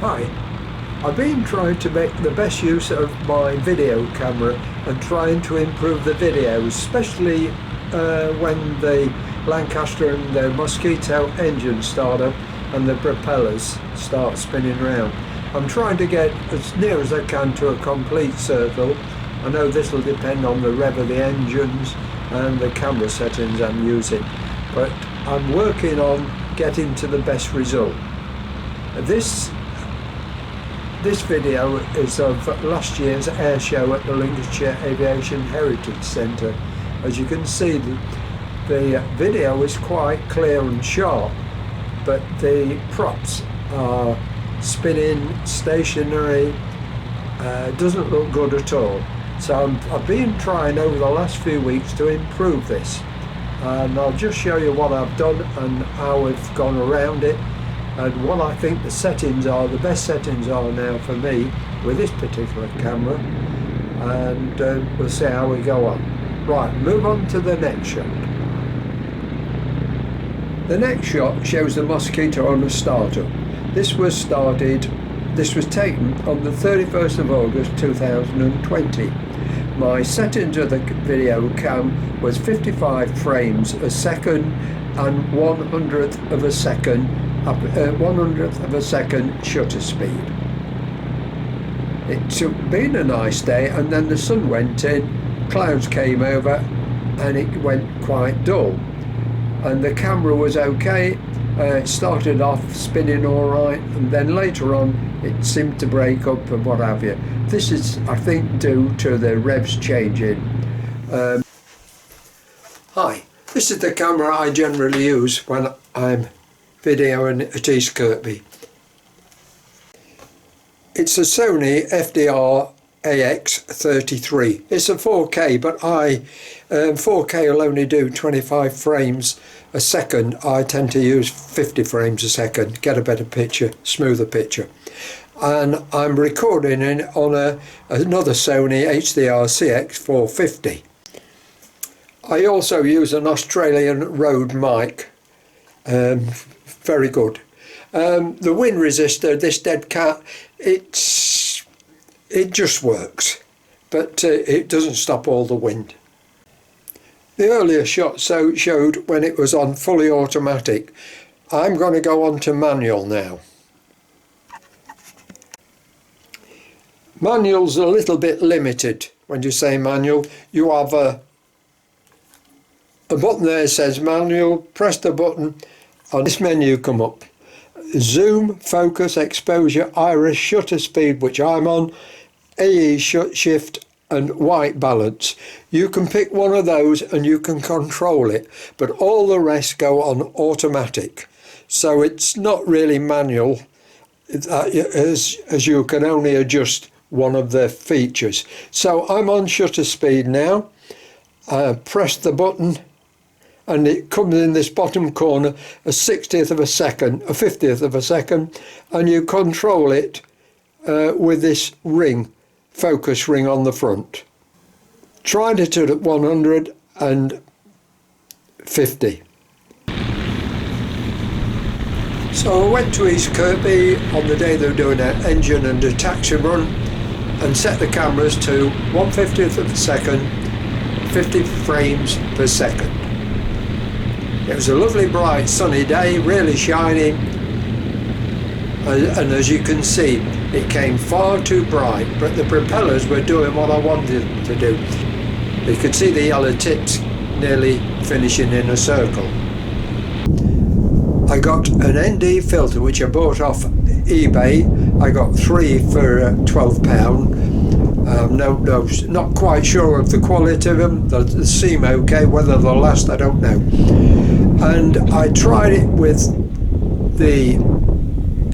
Hi, I've been trying to make the best use of my video camera and trying to improve the videos, especially when the Lancaster and the Mosquito engines start up and the propellers start spinning around. I'm trying to get as near as I can to a complete circle. I know this will depend on the rev of the engines and the camera settings I'm using, but I'm working on getting to the best result. This video is of last year's air show at the Lincolnshire Aviation Heritage Centre. As you can see, the video is quite clear and sharp, but the props are spinning, stationary, doesn't look good at all. So I've been trying over the last few weeks to improve this, and I'll just show you what I've done and how we've gone around it, and what I think the settings are, the best settings are now for me with this particular camera, and we'll see how we go on. Right, move on to the next shot. The next shot shows the Mosquito on a startup. This was taken on the 31st of August 2020. My settings of the video cam was 55 frames a second and 1/100th of a second shutter speed. It's been a nice day, and then the sun went in, clouds came over, and it went quite dull. And the camera was okay. It started off spinning all right, and then later on it seemed to break up and what have you. This is, I think, due to the revs changing. Hi, this is the camera I generally use when I'm videoing at East Kirby. It's a Sony FDR AX33. It's a 4K, but 4K will only do 25 frames a second. I tend to use 50 frames a second, get a better picture, smoother picture. And I'm recording on another Sony HDR CX450. I also use an Australian Rode mic, very good. The wind resistor, this dead cat, it just works, but it doesn't stop all the wind. The earlier shot showed when it was on fully automatic. I'm going to go on to manual now. Manual's a little bit limited. When you say manual, you have a button there that says manual. Press the button and this menu come up. Zoom, focus, exposure, iris, shutter speed, which I'm on, AE shift and white balance. You can pick one of those and you can control it, but all the rest go on automatic. So it's not really manual, as you can only adjust one of the features. So I'm on shutter speed now. Press the button and it comes in this bottom corner, a 60th of a second, a 50th of a second, and you control it with this ring, focus ring on the front. Tried it at 150. So I went to East Kirby on the day they were doing an engine and a taxi run, and set the cameras to 1/50th of a second, 50 frames per second. It was a lovely bright sunny day, really shining, and as you can see, it came far too bright, but the propellers were doing what I wanted them to do. You could see the yellow tips nearly finishing in a circle. I got an ND filter which I bought off eBay. I got 3 for £12. Not quite sure of the quality of them. They seem okay. Whether they'll last, I don't know. And I tried it with the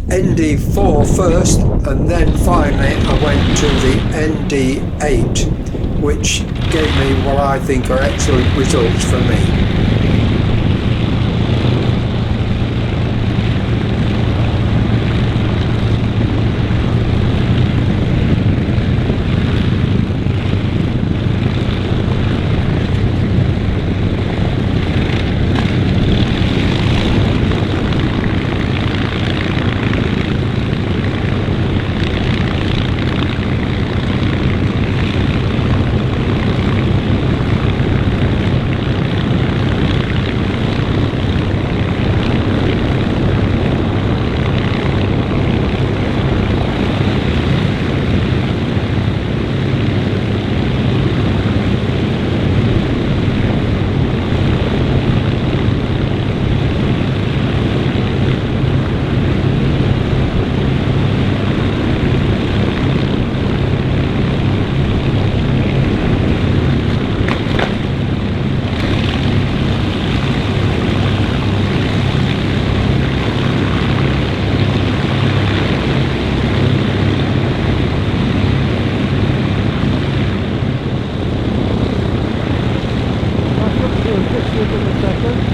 ND4 first, and then finally I went to the ND8, which gave me what I think are excellent results for me. problem.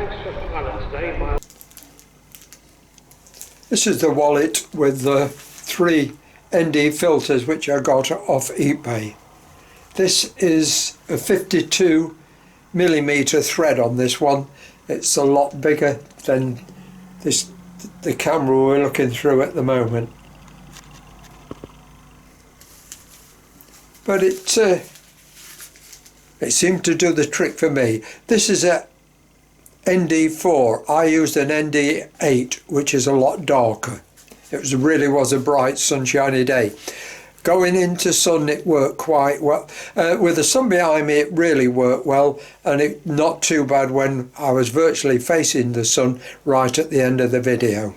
thanks for Valentine's Day. This is the wallet with the 3 ND filters which I got off eBay. This is a 52mm thread on this one. It's a lot bigger than the camera we're looking through at the moment. But it seemed to do the trick for me. This is a ND4. I used an ND8, which is a lot darker. It really was a bright sunshiny day. Going into sun, it worked quite well. With the sun behind me, it really worked well, and it not too bad when I was virtually facing the sun right at the end of the video.